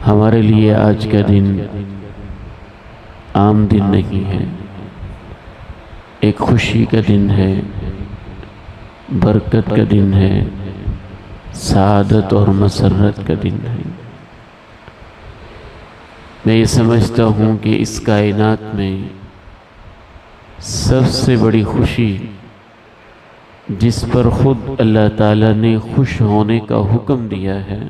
ہمارے لیے آج کا دن عام دن نہیں ہے، ایک خوشی کا دن ہے، برکت کا دن ہے، سعادت اور مسرت کا دن ہے۔ میں یہ سمجھتا ہوں کہ اس کائنات میں سب سے بڑی خوشی جس پر خود اللہ تعالیٰ نے خوش ہونے کا حکم دیا ہے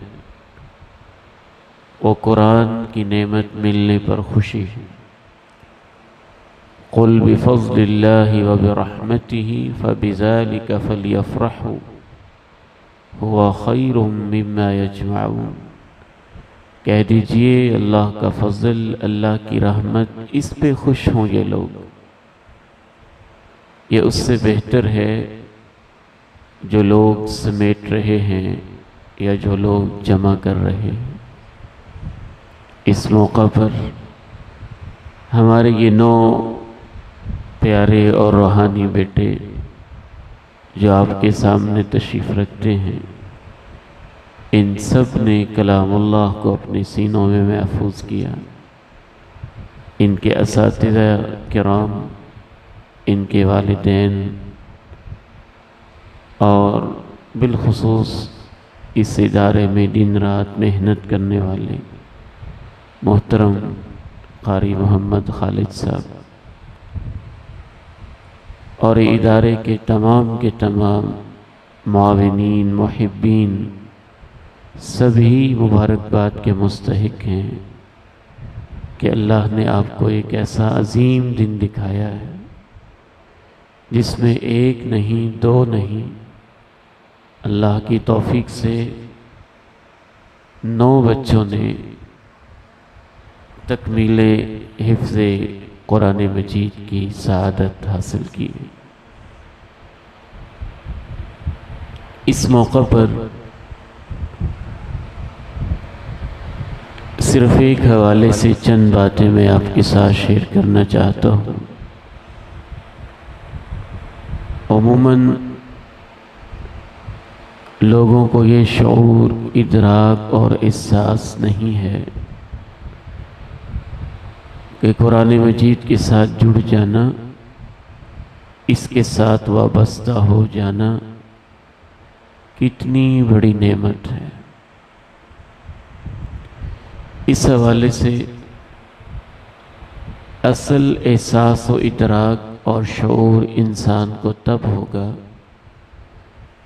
وہ قرآن کی نعمت ملنے پر خوشی ہے۔ قُلْ بِفَضْلِ اللَّهِ وَبِرَحْمَتِهِ فَبِذَلِكَ فَلْيَفْرَحُوا هُوَ خَيْرٌ مِّمَّا يَجْمَعُونَ۔ کہہ دیجئے اللہ کا فضل، اللہ کی رحمت، اس پہ خوش ہوں یہ لوگ، یہ اس سے بہتر ہے جو لوگ سمیٹ رہے ہیں یا جو لوگ جمع کر رہے ہیں۔ اس موقع پر ہمارے یہ 9 پیارے اور روحانی بیٹے جو آپ کے سامنے تشریف رکھتے ہیں، ان سب نے کلام اللہ کو اپنے سینوں میں محفوظ کیا۔ ان کے اساتذہ کرام، ان کے والدین اور بالخصوص اس ادارے میں دن رات محنت کرنے والے محترم قاری محمد خالد صاحب اور ادارے کے تمام معاونین، محبین، سبھی مبارکباد کے مستحق ہیں کہ اللہ نے آپ کو ایک ایسا عظیم دن دکھایا ہے جس میں 1 نہیں 2 نہیں، اللہ کی توفیق سے 9 بچوں نے تکمیل حفظ قرآن مجید کی سعادت حاصل کی۔ اس موقع پر صرف ایک حوالے سے چند باتیں میں آپ کے ساتھ شیئر کرنا چاہتا ہوں۔ عموماً لوگوں کو یہ شعور، ادراک اور احساس نہیں ہے کہ قرآن مجید کے ساتھ جڑ جانا، اس کے ساتھ وابستہ ہو جانا کتنی بڑی نعمت ہے۔ اس حوالے سے اصل احساس و ادراک اور شعور انسان کو تب ہوگا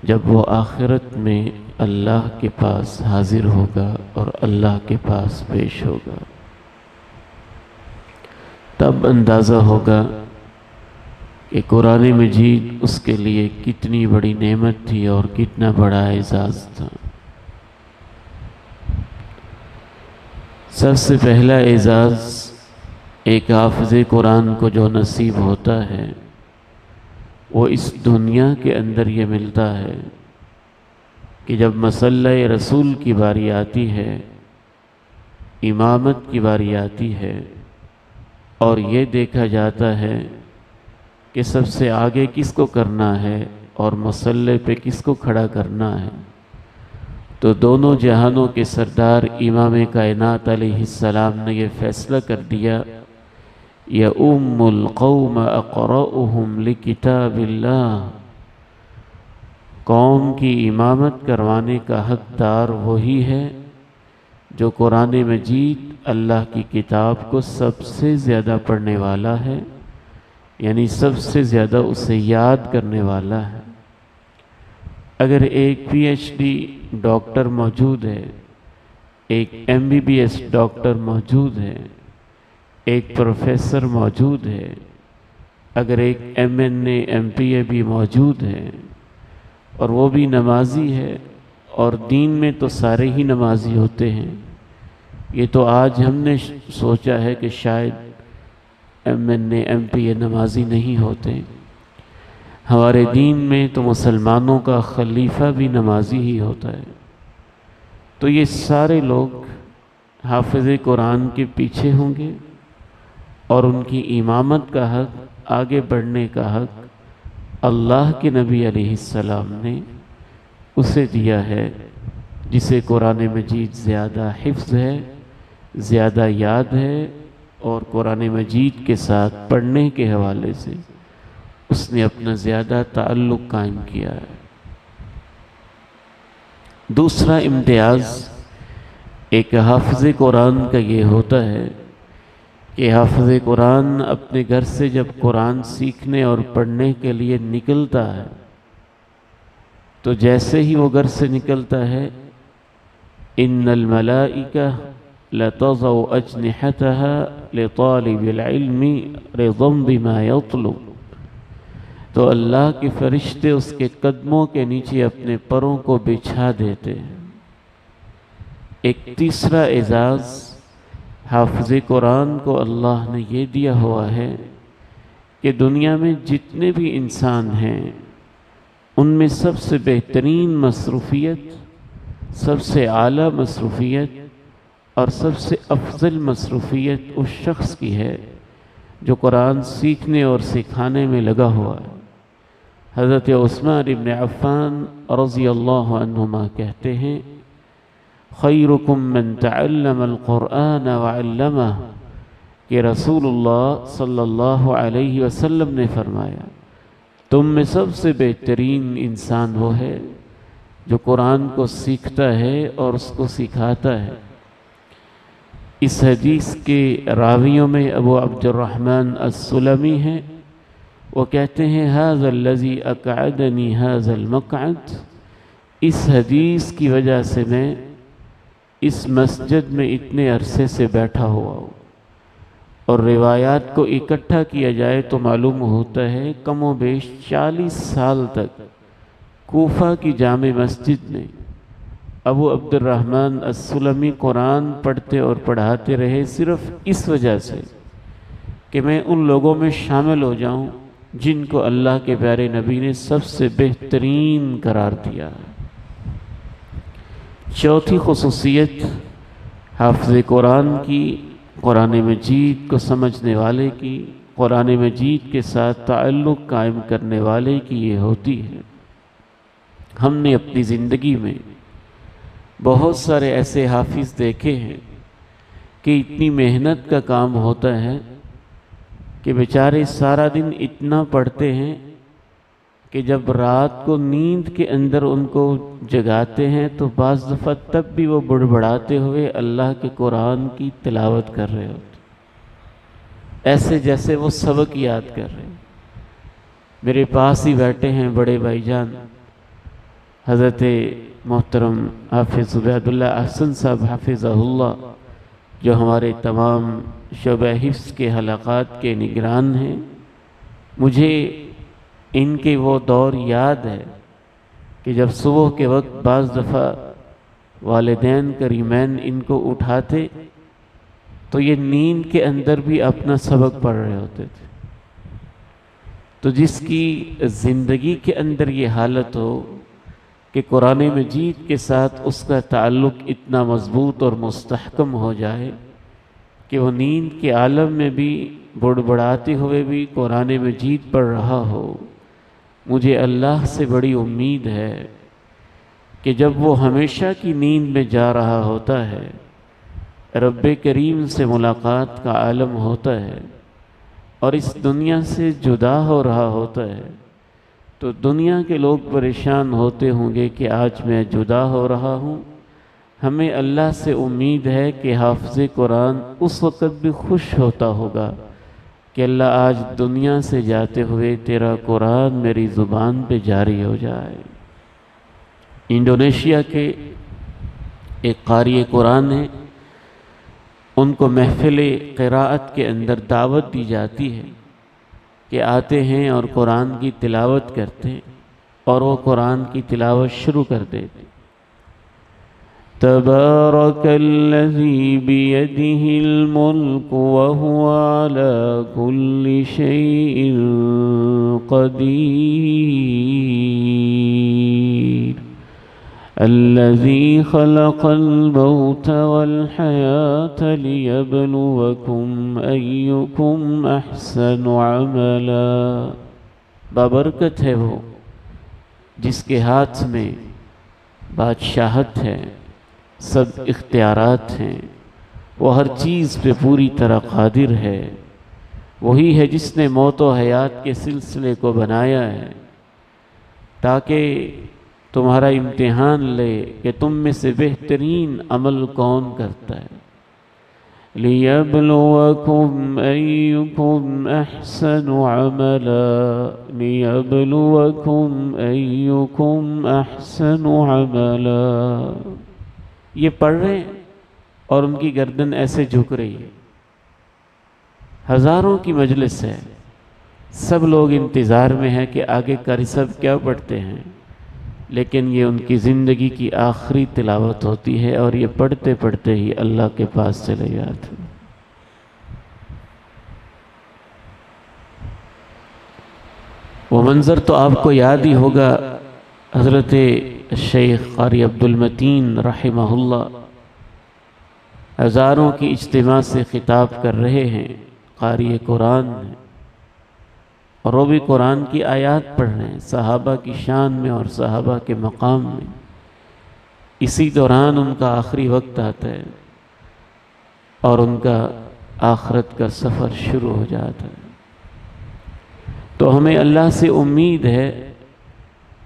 جب وہ آخرت میں اللہ کے پاس حاضر ہوگا اور اللہ کے پاس پیش ہوگا، تب اندازہ ہوگا کہ قرآن مجید اس کے لیے کتنی بڑی نعمت تھی اور کتنا بڑا اعزاز تھا۔ سب سے پہلا اعزاز ایک حافظ قرآن کو جو نصیب ہوتا ہے وہ اس دنیا کے اندر یہ ملتا ہے کہ جب مصلی رسول کی باری آتی ہے، امامت کی باری آتی ہے اور یہ دیکھا جاتا ہے کہ سب سے آگے کس کو کرنا ہے اور مصلی پہ کس کو کھڑا کرنا ہے، تو دونوں جہانوں کے سردار امام کائنات علیہ السلام نے یہ فیصلہ کر دیا، یؤم القوم اقرؤہم لکتاب اللہ، قوم کی امامت کروانے کا حقدار وہی ہے جو قرآن مجید اللہ کی کتاب کو سب سے زیادہ پڑھنے والا ہے، یعنی سب سے زیادہ اسے یاد کرنے والا ہے۔ اگر ایک پی ایچ ڈی ڈاکٹر موجود ہے، ایک MBBS ڈاکٹر موجود ہے، ایک پروفیسر موجود ہے، اگر ایک MNA MPA بھی موجود ہے اور وہ بھی نمازی ہے، اور دین میں تو سارے ہی نمازی ہوتے ہیں، یہ تو آج ہم نے سوچا ہے کہ شاید MNA MPA نمازی نہیں ہوتے، ہمارے دین میں تو مسلمانوں کا خلیفہ بھی نمازی ہی ہوتا ہے۔ تو یہ سارے لوگ حافظ قرآن کے پیچھے ہوں گے اور ان کی امامت کا حق، آگے بڑھنے کا حق اللہ کے نبی علیہ السلام نے اسے دیا ہے جسے قرآن مجید زیادہ حفظ ہے، زیادہ یاد ہے، اور قرآن مجید کے ساتھ پڑھنے کے حوالے سے اس نے اپنا زیادہ تعلق قائم کیا ہے۔ دوسرا امتیاز ایک حافظ قرآن کا یہ ہوتا ہے کہ حافظ قرآن اپنے گھر سے جب قرآن سیکھنے اور پڑھنے کے لیے نکلتا ہے تو جیسے ہی وہ گھر سے نکلتا ہے، ان الملائکہ لتضع اجنحتها لطالب العلم رضا بما يطلب، تو اللہ کے فرشتے اس کے قدموں کے نیچے اپنے پروں کو بچھا دیتے ہیں۔ ایک تیسرا اعزاز حافظ قرآن کو اللہ نے یہ دیا ہوا ہے کہ دنیا میں جتنے بھی انسان ہیں ان میں سب سے بہترین مصروفیت، سب سے اعلیٰ مصروفیت اور سب سے افضل مصروفیت اس شخص کی ہے جو قرآن سیکھنے اور سکھانے میں لگا ہوا ہے۔ حضرت عثمان ابن عفان رضی اللہ عنہما کہتے ہیں، خیرکم من تعلم القرآن وعلمہ، کہ رسول اللہ صلی اللہ علیہ وسلم نے فرمایا تم میں سب سے بہترین انسان وہ ہے جو قرآن کو سیکھتا ہے اور اس کو سکھاتا ہے۔ اس حدیث کے راویوں میں ابو عبد الرحمن السلمی ہیں، وہ کہتے ہیں ھذا الذی اقعدنی ھذا المقعد، اس حدیث کی وجہ سے میں اس مسجد میں اتنے عرصے سے بیٹھا ہوا ہوں۔ اور روایات کو اکٹھا کیا جائے تو معلوم ہوتا ہے کم و بیش 40 سال تک کوفہ کی جامع مسجد میں ابو عبد الرحمن السلمی قرآن پڑھتے اور پڑھاتے رہے، صرف اس وجہ سے کہ میں ان لوگوں میں شامل ہو جاؤں جن کو اللہ کے پیارے نبی نے سب سے بہترین قرار دیا ہے۔ چوتھی خصوصیت حافظ قرآن کی، قرآن مجید کو سمجھنے والے کی، قرآن مجید کے ساتھ تعلق قائم کرنے والے کی یہ ہوتی ہے، ہم نے اپنی زندگی میں بہت سارے ایسے حافظ دیکھے ہیں کہ اتنی محنت کا کام ہوتا ہے کہ بیچارے سارا دن اتنا پڑھتے ہیں کہ جب رات کو نیند کے اندر ان کو جگاتے ہیں تو بعض دفعہ تب بھی وہ بڑبڑاتے ہوئے اللہ کے قرآن کی تلاوت کر رہے ہوتے، ایسے جیسے وہ سبق یاد کر رہے ہیں۔ میرے پاس ہی بیٹھے ہیں بڑے بھائی جان حضرت محترم حافظ عبید اللہ احسن صاحب حافظہ اللہ، جو ہمارے تمام شعبہ حفظ کے حلقات کے نگران ہیں۔ مجھے ان کے وہ دور یاد ہے کہ جب صبح کے وقت بعض دفعہ والدین کریمین ان کو اٹھاتے تو یہ نیند کے اندر بھی اپنا سبق پڑھ رہے ہوتے تھے۔ تو جس کی زندگی کے اندر یہ حالت ہو کہ قرآن مجید کے ساتھ اس کا تعلق اتنا مضبوط اور مستحکم ہو جائے کہ وہ نیند کے عالم میں بھی بڑبڑاتے ہوئے بھی قرآن مجید پڑھ رہا ہو، مجھے اللہ سے بڑی امید ہے کہ جب وہ ہمیشہ کی نیند میں جا رہا ہوتا ہے، رب کریم سے ملاقات کا عالم ہوتا ہے اور اس دنیا سے جدا ہو رہا ہوتا ہے، تو دنیا کے لوگ پریشان ہوتے ہوں گے کہ آج میں جدا ہو رہا ہوں۔ ہمیں اللہ سے امید ہے کہ حافظ قرآن اس وقت بھی خوش ہوتا ہوگا کہ اللہ آج دنیا سے جاتے ہوئے تیرا قرآن میری زبان پہ جاری ہو جائے۔ انڈونیشیا کے ایک قاری قرآن ہیں، ان کو محفل قراءت کے اندر دعوت دی جاتی ہے کہ آتے ہیں اور قرآن کی تلاوت کرتے ہیں، اور وہ قرآن کی تلاوت شروع کر دیتے۔ تبارک الذی بیدہ الملک وہو علی کل شیء قدیر الذی خلق الموت والحیاة لیبلوکم ایکم احسن عملا۔ بابرکت ہے وہ جس کے ہاتھ میں بادشاہت ہے، سب اختیارات ہیں، وہ ہر چیز پہ پوری طرح قادر ہے، وہی ہے جس نے موت و حیات کے سلسلے کو بنایا ہے تاکہ تمہارا امتحان لے کہ تم میں سے بہترین عمل کون کرتا ہے۔ لِيَبْلُوَكُمْ أَيُّكُمْ أَحْسَنُ عَمَلًا لِيَبْلُوَكُمْ أَيُّكُمْ أَحْسَنُ عَمَلًا۔ یہ پڑھ رہے ہیں اور ان کی گردن ایسے جھک رہی ہے، ہزاروں کی مجلس ہے، سب لوگ انتظار میں ہیں کہ آگے قاری صاحب کیا پڑھتے ہیں، لیکن یہ ان کی زندگی کی آخری تلاوت ہوتی ہے اور یہ پڑھتے پڑھتے ہی اللہ کے پاس چلے جاتے ہیں۔ وہ منظر تو آپ کو یاد ہی ہوگا، حضرت شیخ قاری عبدالمتین رحمہ اللہ ہزاروں کی اجتماع سے خطاب کر رہے ہیں، قاری قرآن ہیں اور وہ بھی قرآن کی آیات پڑھ رہے ہیں صحابہ کی شان میں اور صحابہ کے مقام میں۔ اسی دوران ان کا آخری وقت آتا ہے اور ان کا آخرت کا سفر شروع ہو جاتا ہے۔ تو ہمیں اللہ سے امید ہے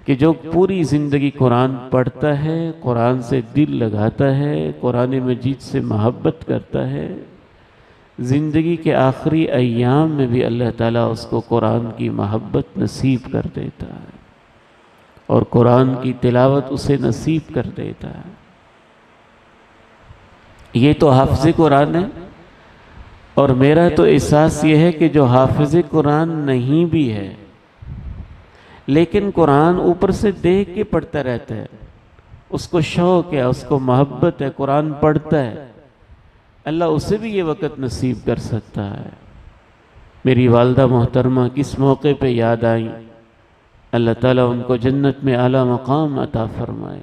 کہ جو پوری زندگی قرآن پڑھتا ہے، قرآن سے دل لگاتا ہے، قرآن مجید سے محبت کرتا ہے، زندگی کے آخری ایام میں بھی اللہ تعالیٰ اس کو قرآن کی محبت نصیب کر دیتا ہے اور قرآن کی تلاوت اسے نصیب کر دیتا ہے۔ یہ تو حافظ قرآن ہے، اور میرا تو احساس یہ ہے کہ جو حافظ قرآن نہیں بھی ہے لیکن قرآن اوپر سے دیکھ کے پڑھتا رہتا ہے، اس کو شوق ہے، اس کو محبت ہے، قرآن پڑھتا ہے، اللہ اسے بھی یہ وقت نصیب کر سکتا ہے۔ میری والدہ محترمہ کس موقع پہ یاد آئیں، اللہ تعالیٰ ان کو جنت میں اعلیٰ مقام عطا فرمائے۔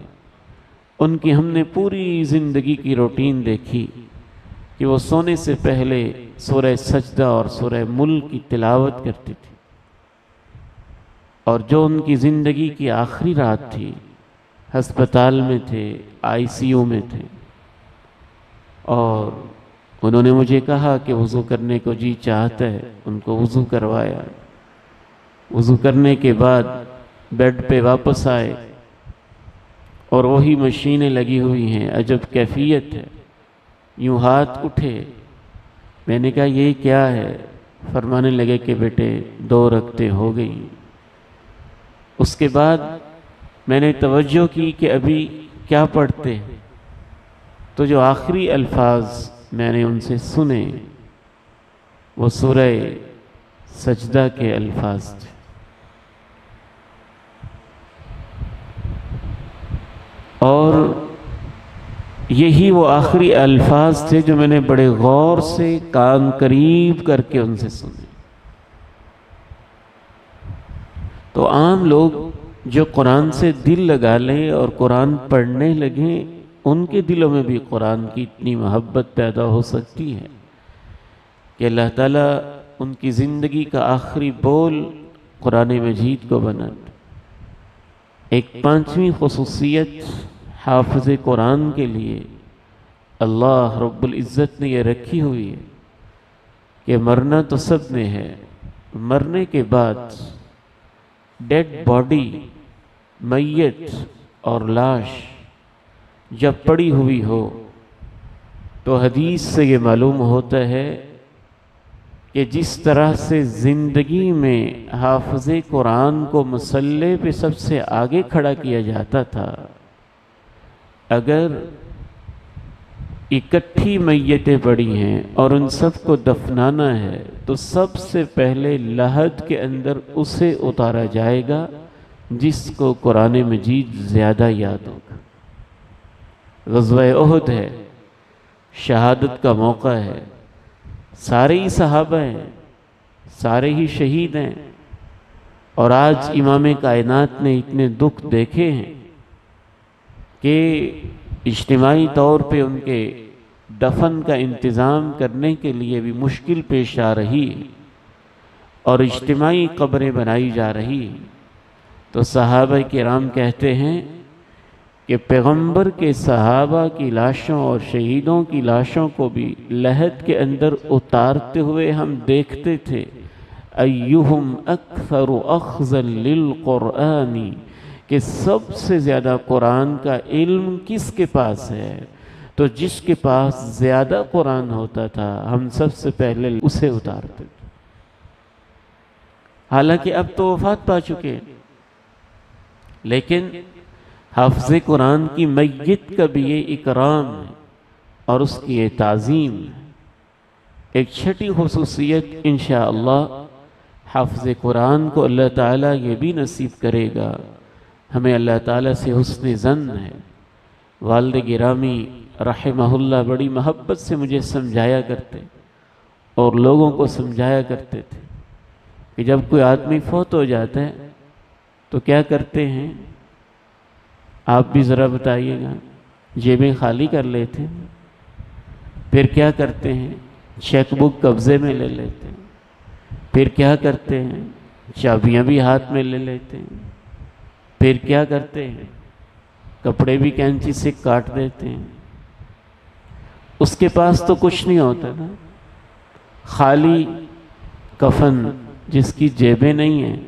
ان کی ہم نے پوری زندگی کی روٹین دیکھی کہ وہ سونے سے پہلے سورہ سجدہ اور سورہ ملک کی تلاوت کرتی تھی، اور جو ان کی زندگی کی آخری رات تھی، ہسپتال میں تھے، ICU میں تھے، اور انہوں نے مجھے کہا کہ وضو کرنے کو جی چاہتا ہے، ان کو وضو کروایا، وضو کرنے کے بعد بیڈ پہ واپس آئے اور وہی مشینیں لگی ہوئی ہیں، عجب کیفیت ہے، یوں ہاتھ اٹھے، میں نے کہا یہ کیا ہے؟ فرمانے لگے کہ بیٹے 2 رکعتیں ہو گئی۔ اس کے بعد میں نے توجہ کی کہ ابھی کیا پڑھتے ہیں، تو جو آخری الفاظ میں نے ان سے سنے وہ سورہ سجدہ کے الفاظ تھے۔ اور یہی وہ آخری الفاظ تھے جو میں نے بڑے غور سے کان قریب کر کے ان سے سنے۔ تو عام لوگ جو قرآن سے دل لگا لیں اور قرآن پڑھنے لگیں، ان کے دلوں میں بھی قرآن کی اتنی محبت پیدا ہو سکتی ہے کہ اللہ تعالیٰ ان کی زندگی کا آخری بول قرآن مجید کو بنا دے۔ ایک 5ویں خصوصیت حافظ قرآن کے لیے اللہ رب العزت نے یہ رکھی ہوئی ہے کہ مرنا تو سب نے ہے، مرنے کے بعد ڈیڈ باڈی، میت اور لاش جب پڑی ہوئی ہو تو حدیث سے یہ معلوم ہوتا ہے کہ جس طرح سے زندگی میں حافظ قرآن کو مصلی پہ سب سے آگے کھڑا کیا جاتا تھا، اگر اکٹھی میتیں پڑی ہیں اور ان سب کو دفنانا ہے تو سب سے پہلے لحد کے اندر اسے اتارا جائے گا جس کو قرآن مجید زیادہ یاد ہوگا۔ غزوہ احد ہے، شہادت کا موقع ہے، سارے ہی صحابہ ہیں، سارے ہی شہید ہیں، اور آج امام کائنات نے اتنے دکھ دیکھے ہیں کہ اجتماعی طور پہ ان کے دفن کا انتظام کرنے کے لیے بھی مشکل پیش آ رہی ہے اور اجتماعی قبریں بنائی جا رہی ہیں۔ تو صحابہ کرام کہتے ہیں کہ پیغمبر کے صحابہ کی لاشوں اور شہیدوں کی لاشوں کو بھی لحد کے اندر اتارتے ہوئے ہم دیکھتے تھے۔ ایہم اکثر اخذا للقرآن، کہ سب سے زیادہ قرآن کا علم کس کے پاس ہے؟ تو جس کے پاس زیادہ قرآن ہوتا تھا ہم سب سے پہلے اسے اتارتے تھے۔ حالانکہ اب تو وفات پا چکے، لیکن حافظ قرآن کی میت کا بھی یہ اکرام ہے اور اس کی یہ تعظیم ہے۔ ایک چھٹی خصوصیت انشاءاللہ حافظ قرآن کو اللہ تعالیٰ یہ بھی نصیب کرے گا، ہمیں اللہ تعالیٰ سے حسن ظن ہے۔ والد گرامی رحمہ اللہ بڑی محبت سے مجھے سمجھایا کرتے اور لوگوں کو سمجھایا کرتے تھے کہ جب کوئی آدمی فوت ہو جاتا ہے تو کیا کرتے ہیں؟ آپ بھی ذرا بتائیے گا۔ جیبیں خالی کر لیتے ہیں، پھر کیا کرتے ہیں؟ چیک بک قبضے میں لے لیتے ہیں، پھر کیا کرتے ہیں؟ چابیاں بھی ہاتھ میں لے لیتے ہیں، پھر کیا کرتے ہیں؟ کپڑے بھی کینچی سے کاٹ دیتے ہیں۔ اس کے پاس تو کچھ نہیں ہوتا نا، خالی کفن جس کی جیبیں نہیں ہیں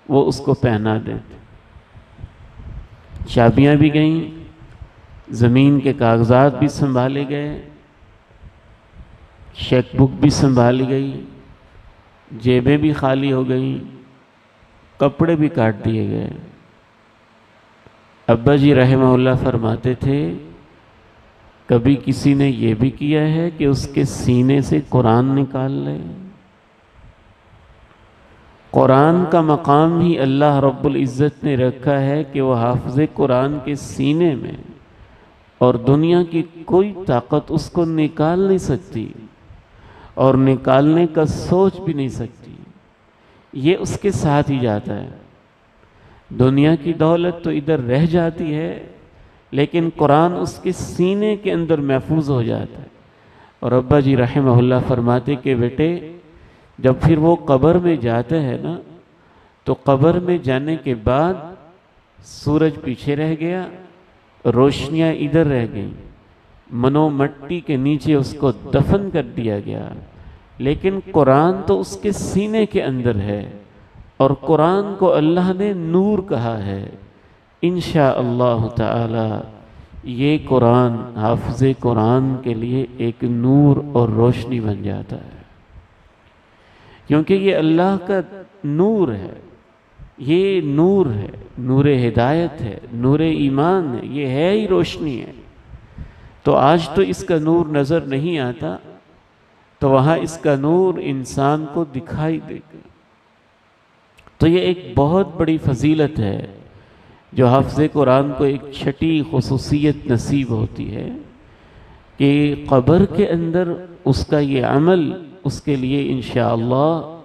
وہ اس کو پہنا دیتے۔ چابیاں بھی گئیں، زمین کے کاغذات بھی سنبھالے گئے، چیک بک بھی سنبھالی گئی، جیبیں بھی خالی ہو گئیں، کپڑے بھی کاٹ دیے گئے۔ ابا جی رحمہ اللہ فرماتے تھے کبھی کسی نے یہ بھی کیا ہے کہ اس کے سینے سے قرآن نکال لے؟ قرآن کا مقام ہی اللہ رب العزت نے رکھا ہے کہ وہ حافظ قرآن کے سینے میں، اور دنیا کی کوئی طاقت اس کو نکال نہیں سکتی اور نکالنے کا سوچ بھی نہیں سکتی، یہ اس کے ساتھ ہی جاتا ہے۔ دنیا کی دولت تو ادھر رہ جاتی ہے لیکن قرآن اس کے سینے کے اندر محفوظ ہو جاتا ہے۔ اور ابا جی رحمہ اللہ فرماتے کہ بیٹے جب پھر وہ قبر میں جاتا ہے نا تو قبر میں جانے کے بعد سورج پیچھے رہ گیا، روشنیاں ادھر رہ گئیں، منو مٹی کے نیچے اس کو دفن کر دیا گیا، لیکن قرآن تو اس کے سینے کے اندر ہے، اور قرآن کو اللہ نے نور کہا ہے۔ انشاءاللہ تعالی یہ قرآن حافظ قرآن کے لیے ایک نور اور روشنی بن جاتا ہے، کیونکہ یہ اللہ کا نور ہے، یہ نور ہے، نور ہدایت ہے، نور ایمان ہے، یہ ہے ہی روشنی ہے۔ تو آج تو اس کا نور نظر نہیں آتا، تو وہاں اس کا نور انسان کو دکھائی دے گا۔ تو یہ ایک بہت بڑی فضیلت ہے جو حافظ قرآن کو ایک چھٹی خصوصیت نصیب ہوتی ہے کہ قبر کے اندر اس کا یہ عمل اس کے لیے انشاءاللہ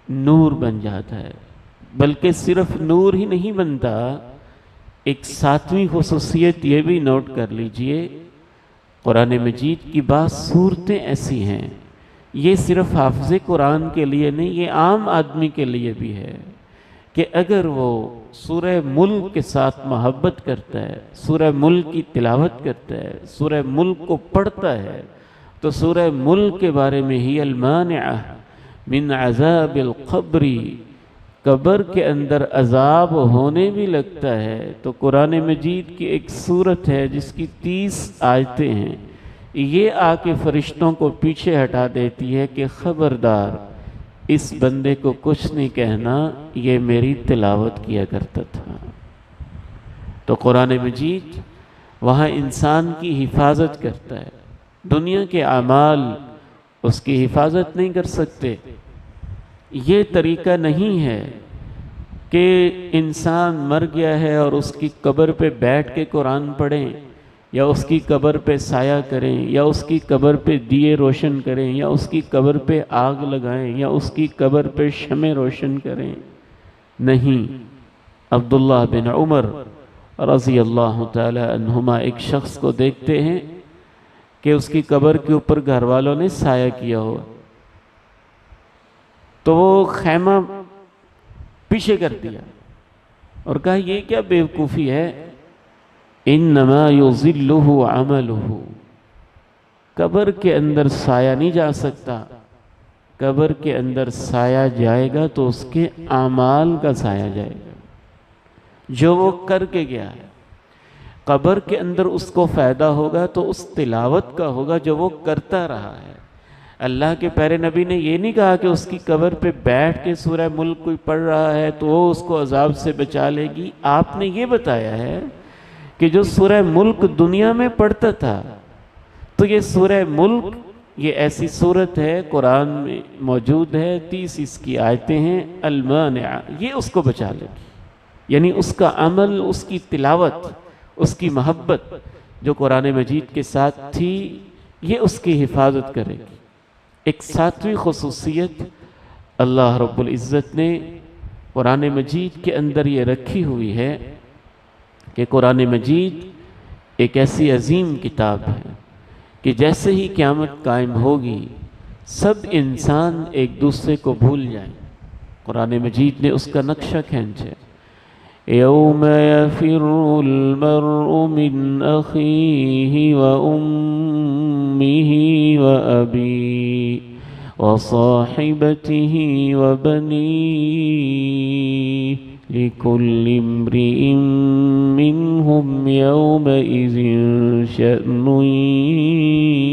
نور بن جاتا ہے۔ بلکہ صرف نور ہی نہیں بنتا، ایک ساتویں خصوصیت یہ بھی نوٹ کر لیجئے، قرآن مجید کی بعض صورتیں ایسی ہیں، یہ صرف حافظ قرآن کے لیے نہیں، یہ عام آدمی کے لیے بھی ہے کہ اگر وہ سورہ ملک کے ساتھ محبت کرتا ہے، سورہ ملک کی تلاوت کرتا ہے، سورہ ملک کو پڑھتا ہے، تو سورہ ملک کے بارے میں ہی المانعہ من عذاب القبر، قبر کے اندر عذاب ہونے بھی لگتا ہے۔ تو قرآن مجید کی ایک سورت ہے جس کی 30 آیتیں ہیں، یہ آ کے فرشتوں کو پیچھے ہٹا دیتی ہے کہ خبردار اس بندے کو کچھ نہیں کہنا، یہ میری تلاوت کیا کرتا تھا۔ تو قرآن مجید وہاں انسان کی حفاظت کرتا ہے، دنیا کے اعمال اس کی حفاظت نہیں کر سکتے۔ یہ طریقہ نہیں ہے کہ انسان مر گیا ہے اور اس کی قبر پہ بیٹھ کے قرآن پڑھیں، یا اس کی قبر پہ سایہ کریں، یا اس کی قبر پہ دیے روشن کریں، یا اس کی قبر پہ آگ لگائیں، یا اس کی قبر پہ شمع روشن کریں۔ نہیں، عبداللہ بن عمر رضی اللہ تعالی عنہما ایک شخص کو دیکھتے ہیں کہ اس کی قبر کے اوپر گھر والوں نے سایہ کیا ہوا، تو وہ خیمہ پیچھے کر دیا اور کہا یہ کیا بیوقوفی ہے انما یظلہ عملہ، قبر کے اندر سایہ نہیں جا سکتا، قبر کے اندر سایہ جائے گا تو اس کے اعمال کا سایہ جائے گا جو وہ کر کے گیا ہے۔ قبر کے اندر اس کو فائدہ ہوگا تو اس تلاوت کا ہوگا جو وہ کرتا رہا ہے۔ اللہ کے پیارے نبی نے یہ نہیں کہا کہ اس کی قبر پہ بیٹھ کے سورہ ملک کوئی پڑھ رہا ہے تو وہ اس کو عذاب سے بچا لے گی۔ آپ نے یہ بتایا ہے کہ جو سورہ ملک دنیا میں پڑھتا تھا، تو یہ سورہ ملک یہ ایسی صورت ہے قرآن میں موجود ہے، 30 اس کی آیتیں ہیں، المانعہ، یہ اس کو بچا لے گی۔ یعنی اس کا عمل، اس کی تلاوت، اس کی محبت جو قرآن مجید کے ساتھ تھی، یہ اس کی حفاظت کرے گی۔ ایک ساتویں خصوصیت اللہ رب العزت نے قرآن مجید کے اندر یہ رکھی ہوئی ہے کہ قرآن مجید ایک ایسی عظیم کتاب ہے کہ جیسے ہی قیامت قائم ہوگی سب انسان ایک دوسرے کو بھول جائیں۔ قرآن مجید نے اس کا نقشہ کھینچا ہے، یوم یفر المرء من اخیہ وامہ وابیہ وصاحبتہ وبنیہ لکل امرئ منہم یومئذ شأن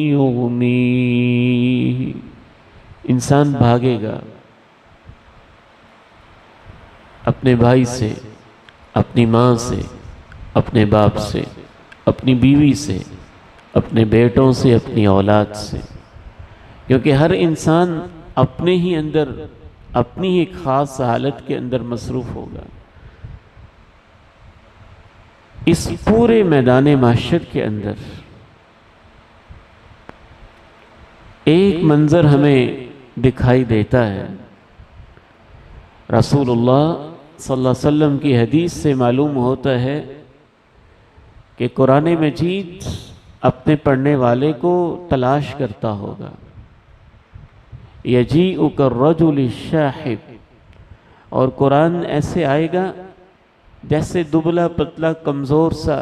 یغنیہ۔ انسان بھاگے گا اپنے بھائی سے، اپنی ماں سے، اپنے باپ سے، اپنی بیوی سے، اپنے بیٹوں سے، اپنی اولاد سے، کیونکہ ہر انسان اپنے ہی اندر اپنی ایک خاص حالت کے اندر مصروف ہوگا۔ اس پورے میدان محشر کے اندر ایک منظر ہمیں دکھائی دیتا ہے، رسول اللہ صلی اللہ علیہ وسلم کی حدیث سے معلوم ہوتا ہے کہ قرآن مجید اپنے پڑھنے والے کو تلاش کرتا ہوگا۔ یجیءک الرجل الشاحب، اور قرآن ایسے آئے گا جیسے دبلا پتلا کمزور سا،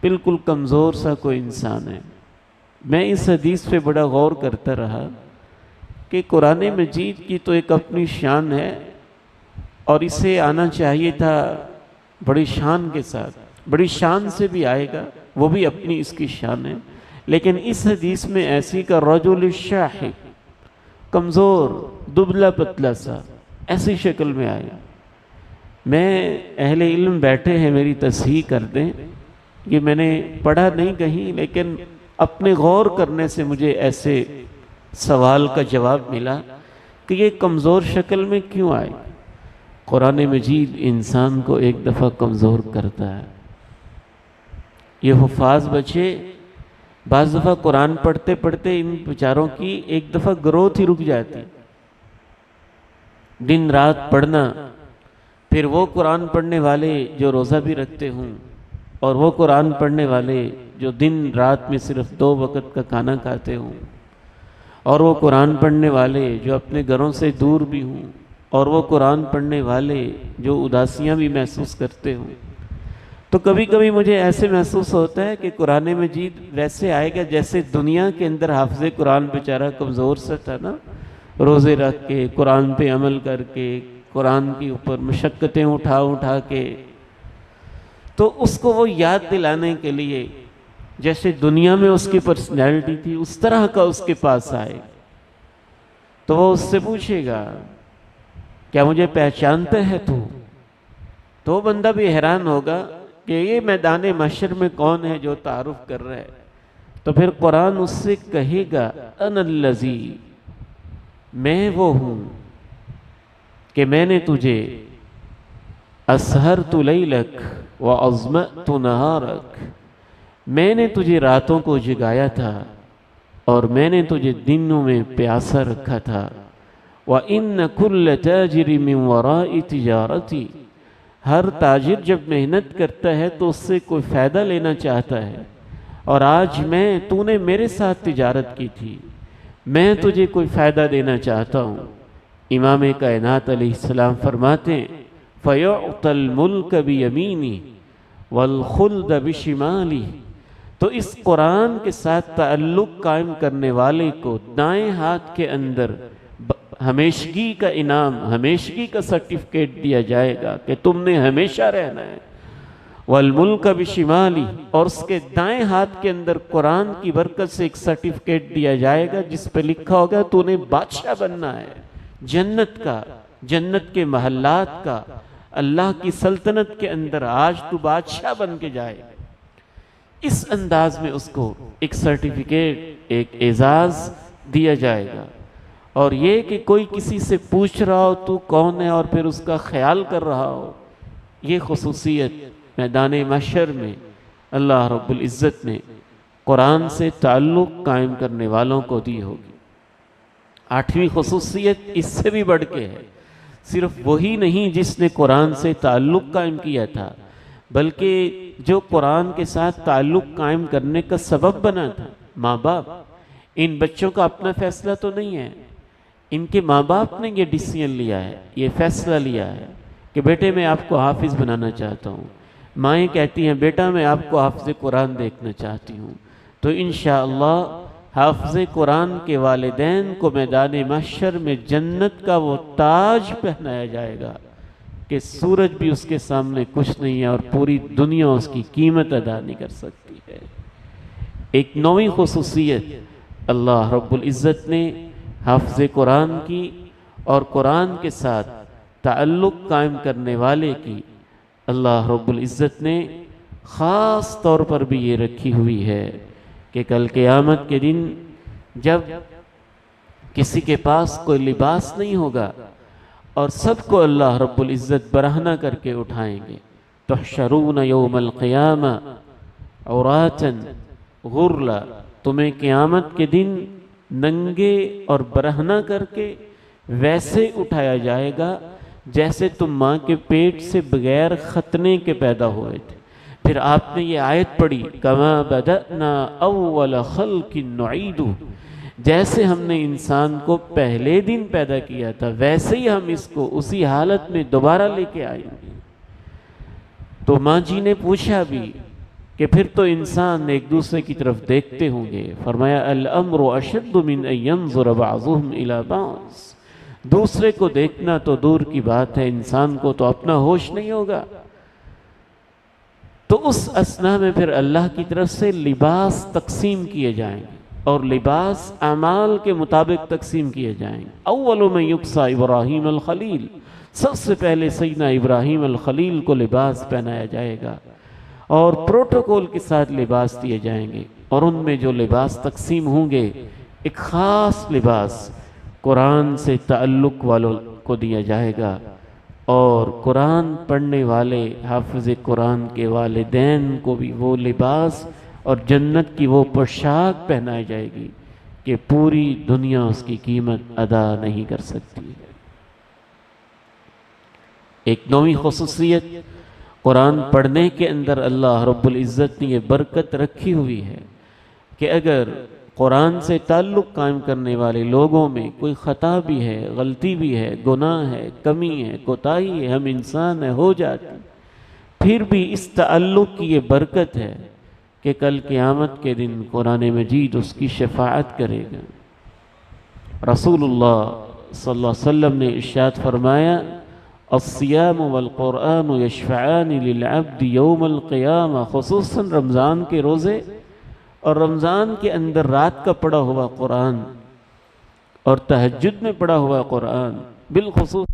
بالکل کمزور سا کوئی انسان ہے۔ میں اس حدیث پہ بڑا غور کرتا رہا کہ قرآن مجید کی تو ایک اپنی شان ہے اور اسے آنا چاہیے تھا بڑی شان کے ساتھ، بڑی شان سے بھی آئے گا، وہ بھی اپنی اس کی شان ہے، لیکن اس حدیث میں ایسی کا رجل الشاحب، کمزور دبلا پتلا سا، ایسی شکل میں آیا۔ میں اہل علم بیٹھے ہیں میری تصحیح کر دیں، یہ میں نے پڑھا نہیں کہیں، لیکن اپنے غور کرنے سے مجھے ایسے سوال کا جواب ملا کہ یہ کمزور شکل میں کیوں آئے؟ قرآن مجید انسان کو ایک دفعہ کمزور کرتا ہے۔ یہ حفاظ بچے بعض دفعہ قرآن پڑھتے پڑھتے ان بیچاروں کی ایک دفعہ گروتھ ہی رک جاتی، دن رات پڑھنا، پھر وہ قرآن پڑھنے والے جو روزہ بھی رکھتے ہوں، اور وہ قرآن پڑھنے والے جو دن رات میں صرف 2 وقت کا کھانا کھاتے ہوں، اور وہ قرآن پڑھنے والے جو اپنے گھروں سے دور بھی ہوں، اور وہ قرآن پڑھنے والے جو اداسیاں بھی محسوس کرتے ہوں۔ تو کبھی کبھی مجھے ایسے محسوس ہوتا ہے کہ قرآن مجید ویسے آئے گا جیسے دنیا کے اندر حافظ قرآن بیچارہ کمزور سا تھا نا، روزے رکھ کے، قرآن پہ عمل کر کے، قرآن کے اوپر مشقتیں اٹھا اٹھا کے، تو اس کو وہ یاد دلانے کے لیے جیسے دنیا میں اس کی پرسنالٹی تھی اس طرح کا اس کے پاس آئے، تو وہ اس سے پوچھے گا کیا مجھے پہچانتا ہے تو وہ بندہ بھی حیران ہوگا کہ یہ میدان محشر میں کون ہے جو تعارف کر رہا ہے۔ تو پھر قرآن اس سے کہے گا انا الذی، میں وہ ہوں کہ میں نے تجھے اسہرت لیلک واظمأت نہارک، میں نے تجھے راتوں کو جگایا تھا اور میں نے تجھے دنوں میں پیاسا رکھا تھا۔ وَإِنَّ كُلَّ تَاجِرٍ مِّن وَرَاءِ تِجَارَتِي، ہر تاجر جب محنت کرتا ہے تو اس سے کوئی فائدہ لینا چاہتا ہے، اور آج تو نے میرے ساتھ تجارت کی تھی، میں تجھے کوئی فائدہ دینا چاہتا ہوں۔ امام کائنات علیہ السلام فرماتے ہیں فَيُعْطَى الْمُلْكَ بِيَمِينِهِ، والخلد بشمالی، تو اس قرآن کے ساتھ تعلق قائم کرنے والے کو دائیں ہاتھ کے اندر ہمیشگی کا انعام، ہمیشگی کا سرٹیفکیٹ دیا جائے گا کہ تم نے ہمیشہ رہنا ہے۔ والملک بشمالی، اور اس کے دائیں ہاتھ کے اندر قرآن کی برکت سے ایک سرٹیفکیٹ دیا جائے گا جس پہ لکھا ہوگا تو نے بادشاہ بننا ہے، جنت کا، جنت کے محلات کا، اللہ کی سلطنت کے اندر آج تو بادشاہ بن کے جائے گا۔ اس انداز میں اس کو ایک سرٹیفکیٹ، ایک اعزاز دیا جائے گا۔ اور یہ کہ کوئی کسی سے پوچھ رہا ہو تو کون ہے اور پھر اس کا خیال کر رہا ہو، یہ خصوصیت میدان محشر میں اللہ رب العزت نے قرآن سے تعلق قائم کرنے والوں کو دی ہوگی۔ آٹھویں خصوصیت اس سے بھی بڑھ کے ہے، صرف وہی نہیں جس نے قرآن سے تعلق قائم کیا تھا، بلکہ جو قرآن کے ساتھ تعلق قائم کرنے کا سبب بنا تھا، ماں باپ۔ ان بچوں کا اپنا فیصلہ تو نہیں ہے، ان کے ماں باپ نے یہ ڈیسیژن لیا ہے، یہ فیصلہ لیا ہے کہ بیٹے میں آپ کو حافظ بنانا چاہتا ہوں، مائیں کہتی ہیں بیٹا میں آپ کو حافظ قرآن دیکھنا چاہتی ہوں، تو انشاءاللہ حافظ قرآن کے والدین کو میدان محشر میں جنت کا وہ تاج پہنایا جائے گا کہ سورج بھی اس کے سامنے کچھ نہیں ہے اور پوری دنیا اس کی قیمت ادا نہیں کر سکتی ہے۔ ایک نویں خصوصیت اللہ رب العزت نے حافظ قرآن کی اور قرآن کے ساتھ تعلق قائم کرنے والے کی اللہ رب العزت نے خاص طور پر بھی یہ رکھی ہوئی ہے کہ کل قیامت کے دن جب کسی کے پاس کوئی لباس نہیں ہوگا اور سب کو اللہ رب العزت برہنہ کر کے اٹھائیں گے، تحشرون یوم القیامہ عراتا غرلا، تمہیں قیامت کے دن ننگے اور برہنہ کر کے ویسے اٹھایا جائے گا جیسے تم ماں کے پیٹ سے بغیر ختنے کے پیدا ہوئے تھے۔ پھر آپ نے یہ آیت پڑھی، کما بدأنا اول خلق نعید، جیسے ہم نے انسان کو پہلے دن پیدا کیا تھا ویسے ہی ہم اس کو اسی حالت میں دوبارہ لے کے آئیں گے۔ تو ماں جی نے پوچھا بھی کہ پھر تو انسان ایک دوسرے کی طرف دیکھتے ہوں گے، فرمایا الامر اشد من ان ينظر بعضهم الى بعض، دوسرے کو دیکھنا تو دور کی بات ہے، انسان کو تو اپنا ہوش نہیں ہوگا۔ تو اس اثناء میں پھر اللہ کی طرف سے لباس تقسیم کیے جائیں گے اور لباس اعمال کے مطابق تقسیم کیے جائیں گے۔ اول من یکسا ابراہیم الخلیل، سب سے پہلے سیدنا ابراہیم الخلیل کو لباس پہنایا جائے گا اور پروٹوکول کے ساتھ لباس دیے جائیں گے، اور ان میں جو لباس تقسیم ہوں گے ایک خاص لباس قرآن سے تعلق والوں کو دیا جائے گا، اور قرآن پڑھنے والے حافظ قرآن کے والدین کو بھی وہ لباس اور جنت کی وہ پوشاک پہنائی جائے گی کہ پوری دنیا اس کی قیمت ادا نہیں کر سکتی ہے۔ ایک نویں خصوصیت قرآن پڑھنے کے اندر اللہ رب العزت نے یہ برکت رکھی ہوئی ہے کہ اگر قرآن سے تعلق قائم کرنے والے لوگوں میں کوئی خطا بھی ہے، غلطی بھی ہے، گناہ ہے، کمی ہے، کوتاہی ہے، ہم انسان ہیں، ہو جاتی، پھر بھی اس تعلق کی یہ برکت ہے کہ کل قیامت کے دن قرآن مجید اس کی شفاعت کرے گا۔ رسول اللہ صلی اللہ علیہ وسلم نے ارشاد فرمایا، الصیام والقرآن یشفعان للعبد یوم القیامہ، خصوصاً رمضان کے روزے اور رمضان کے اندر رات کا پڑھا ہوا قرآن اور تہجد میں پڑھا ہوا قرآن بالخصوص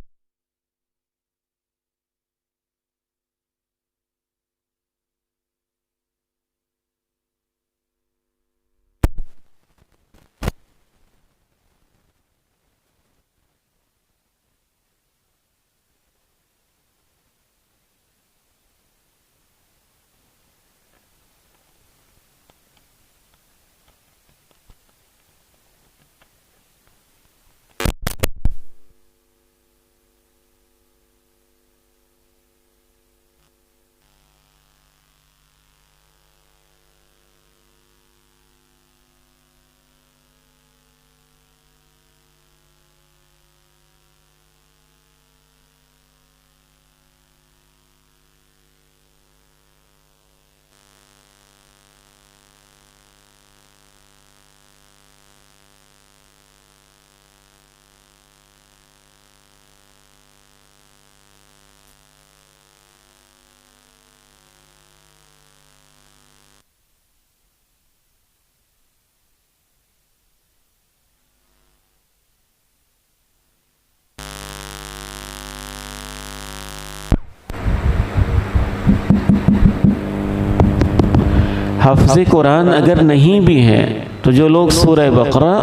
حفظ قرآن اگر نہیں بھی ہے تو جو لوگ سورہ بقرہ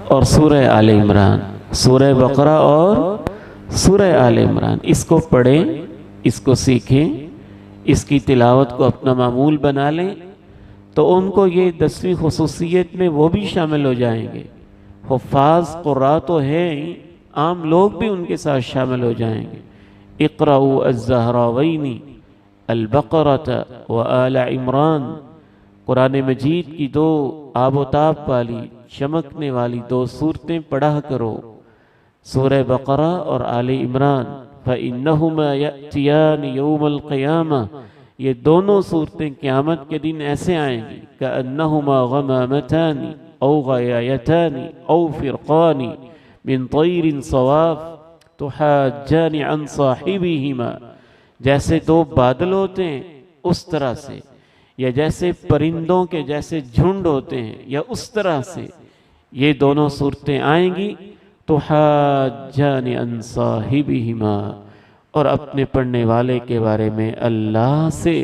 اور سورہ آل عمران، سورہ بقرہ اور سورہ آل عمران اس کو پڑھیں، اس کو سیکھیں، اس کی تلاوت کو اپنا معمول بنا لیں، تو ان کو یہ 10ویں خصوصیت میں وہ بھی شامل ہو جائیں گے۔ حفاظ قراء تو ہے ہی، عام لوگ بھی ان کے ساتھ شامل ہو جائیں گے۔ اقرأوا الزہراوین البقرۃ وآل عمران، قرآن مجید کی دو آب و تاب والی، چمکنے والی دو صورتیں پڑھا کرو، سورہ بقرہ اور آل عمران۔ فإنہما یأتیان یوم القیامہ، یہ دونوں صورتیں قیامت کے دن ایسے آئیں گی کأنہما غمامتان او غیایتان او فرقان من طیر صواف تحاجان عن صاحبہما، جیسے دو بادل ہوتے ہیں اس طرح سے، یا جیسے پرندوں کے جیسے جھنڈ ہوتے ہیں یا اس طرح سے یہ دونوں صورتیں آئیں گی، تحاجان عن صاحبہما، اور اپنے پڑھنے والے کے بارے میں اللہ سے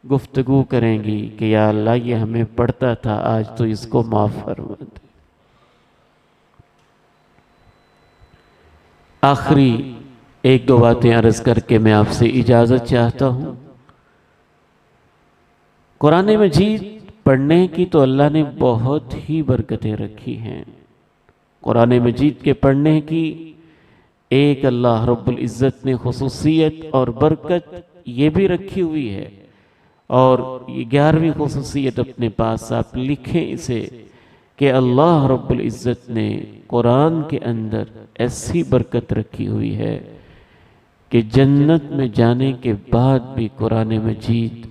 گفتگو کریں گی کہ یا اللہ یہ ہمیں پڑھتا تھا، آج تو اس کو معاف فرما دے۔ آخری ایک دو باتیں عرض کر کے میں آپ سے اجازت چاہتا ہوں۔ قرآن مجید پڑھنے کی تو اللہ نے بہت ہی برکتیں رکھی ہیں۔ قرآن مجید کے پڑھنے کی ایک اللہ رب العزت نے خصوصیت اور برکت یہ بھی رکھی ہوئی ہے، اور یہ 11ویں خصوصیت اپنے پاس آپ لکھیں اسے، کہ اللہ رب العزت نے قرآن کے اندر ایسی برکت رکھی ہوئی ہے کہ جنت میں جانے کے بعد بھی قرآن مجید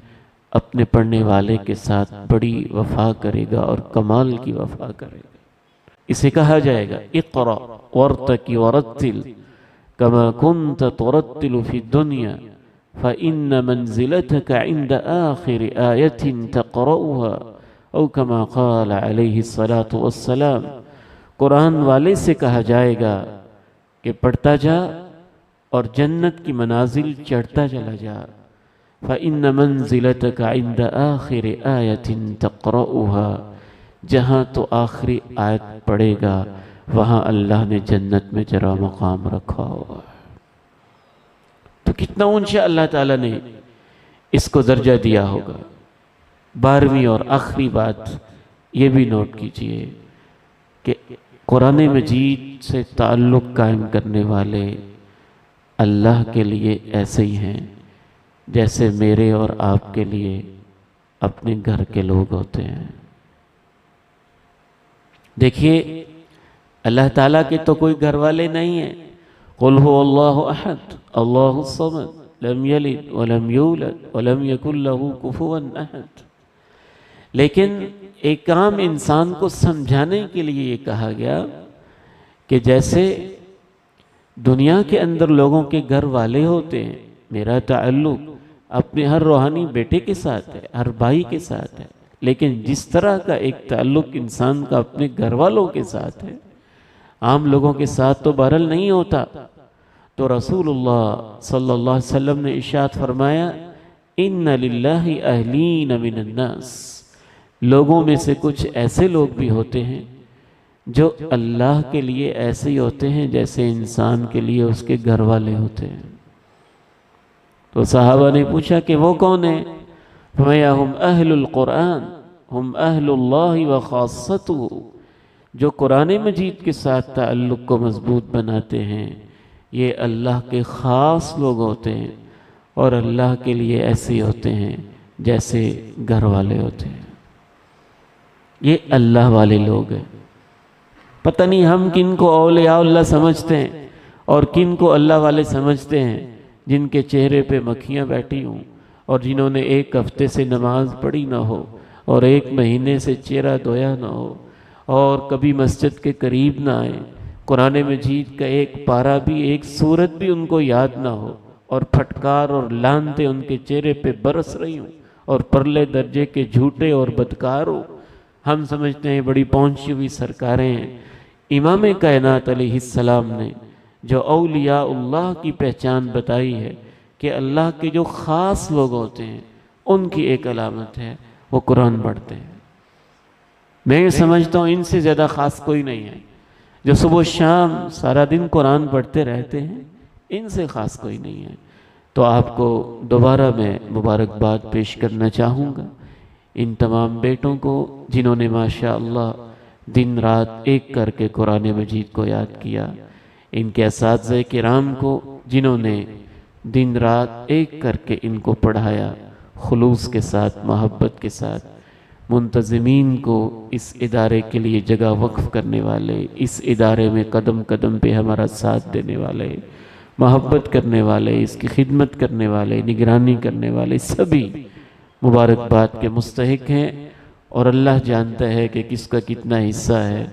اپنے پڑھنے والے کے ساتھ بڑی وفا کرے گا اور کمال کی وفا کرے گا۔ اسے کہا جائے گا اقرأ وارتقی ورتل كما كنت ترتل في الدنيا فإن منزلتك عند آخر آية تقرأها او كما قال علیہ الصلاة والسلام۔ قرآن والے سے کہا جائے گا کہ پڑھتا جا اور جنت کی منازل چڑھتا چلا جا، فإن منزلتك عند آخر آية تقرأها، جہاں تو آخری آیت پڑھے گا وہاں اللہ نے جنت میں تیرا مقام رکھا ہوا ہے۔ تو کتنا اونچا اللہ تعالیٰ نے اس کو درجہ دیا ہوگا۔ 12ویں اور آخری بات یہ بھی نوٹ کیجئے کہ قرآن مجید سے تعلق قائم کرنے والے اللہ کے لیے ایسے ہی ہیں جیسے میرے اور آپ کے لیے اپنے گھر کے لوگ ہوتے ہیں۔ دیکھیے اللہ تعالیٰ کے تو کوئی گھر والے نہیں ہیں۔ قل هو اللہ احد اللہ الصمد لم یلد ولم یولد ولم یکن له کفوا احد، لیکن ایک عام انسان کو سمجھانے کے لیے یہ کہا گیا کہ جیسے دنیا کے اندر لوگوں کے گھر والے ہوتے ہیں، میرا تعلق اپنے ہر روحانی بیٹے کے ساتھ ہے، ہر بھائی کے ساتھ ہے، لیکن جس طرح کا ایک تعلق انسان کا اپنے گھر والوں کے ساتھ ہے عام لوگوں کے ساتھ تو بہرحال نہیں ہوتا۔ تو رسول اللہ صلی اللہ علیہ وسلم نے ارشاد فرمایا ان للہ اہلین من الناس، لوگوں میں سے کچھ ایسے لوگ بھی ہوتے ہیں جو اللہ کے لیے ایسے ہی ہوتے ہیں جیسے انسان کے لیے اس کے گھر والے ہوتے ہیں۔ تو صحابہ نے پوچھا کہ وہ کون ہیں؟ فرمایا ہم اہل القرآن، ہم اہل اللہ وخاصتہ، جو قرآن مجید کے ساتھ تعلق کو مضبوط بناتے ہیں یہ اللہ کے خاص لوگ ہوتے ہیں، اور اللہ کے لیے ایسے ہوتے ہیں جیسے گھر والے ہوتے ہیں۔ یہ اللہ والے لوگ ہیں۔ پتہ نہیں ہم کن کو اولیاء اللہ سمجھتے ہیں اور کن کو اللہ والے سمجھتے ہیں، جن کے چہرے پہ مکھیاں بیٹھی ہوں اور جنہوں نے ایک ہفتے سے نماز پڑھی نہ ہو اور ایک مہینے سے چہرہ دھویا نہ ہو اور کبھی مسجد کے قریب نہ آئے، قرآن مجید کا ایک پارہ بھی ایک سورت بھی ان کو یاد نہ ہو، اور پھٹکار اور لانتے ان کے چہرے پہ برس رہی ہوں، اور پرلے درجے کے جھوٹے اور بدکار ہو۔ ہم سمجھتے ہیں بڑی پہنچی ہوئی سرکاریں ہیں۔ امام کائنات علیہ السلام نے جو اولیاء اللہ کی پہچان بتائی ہے کہ اللہ کے جو خاص لوگ ہوتے ہیں ان کی ایک علامت ہے وہ قرآن پڑھتے ہیں۔ میں یہ سمجھتا ہوں ان سے زیادہ خاص کوئی نہیں ہے، جو صبح و شام سارا دن قرآن پڑھتے رہتے ہیں، ان سے خاص کوئی نہیں ہے۔ تو آپ کو دوبارہ میں مبارکباد پیش کرنا چاہوں گا، ان تمام بیٹوں کو جنہوں نے ماشاءاللہ دن رات ایک کر کے قرآن مجید کو یاد کیا، ان کے اساتذہ کرام کو جنہوں نے دن رات ایک کر کے ان کو پڑھایا، خلوص کے ساتھ، محبت کے ساتھ، منتظمین کو، اس ادارے کے لیے جگہ وقف کرنے والے، اس ادارے میں قدم قدم پہ ہمارا ساتھ دینے والے، محبت کرنے والے، اس کی خدمت کرنے والے، نگرانی کرنے والے، سبھی مبارکباد کے مستحق ہیں۔ اور اللہ جانتا ہے کہ کس کا کتنا حصہ ہے۔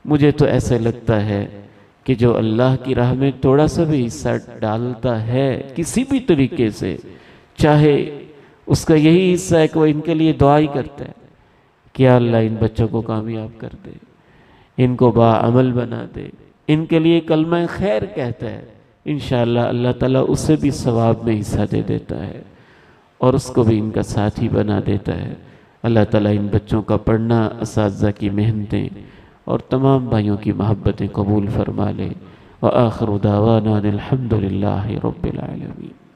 مجھے تو ایسا لگتا ہے کہ جو اللہ کی راہ میں تھوڑا سا بھی حصہ ڈالتا ہے کسی بھی طریقے سے، چاہے اس کا یہی حصہ ہے کہ وہ ان کے لیے دعا ہی کرتا ہے کہ اللہ ان بچوں کو کامیاب کر دے، ان کو باعمل بنا دے، ان کے لیے کلمہ خیر کہتا ہے، انشاءاللہ اللہ تعالیٰ اسے بھی ثواب میں حصہ دے دیتا ہے اور اس کو بھی ان کا ساتھی بنا دیتا ہے۔ اللہ تعالیٰ ان بچوں کا پڑھنا، اساتذہ کی محنتیں اور تمام بھائیوں کی محبتیں قبول فرما لے۔ وآخر دعوانا الحمدللہ رب العالمین۔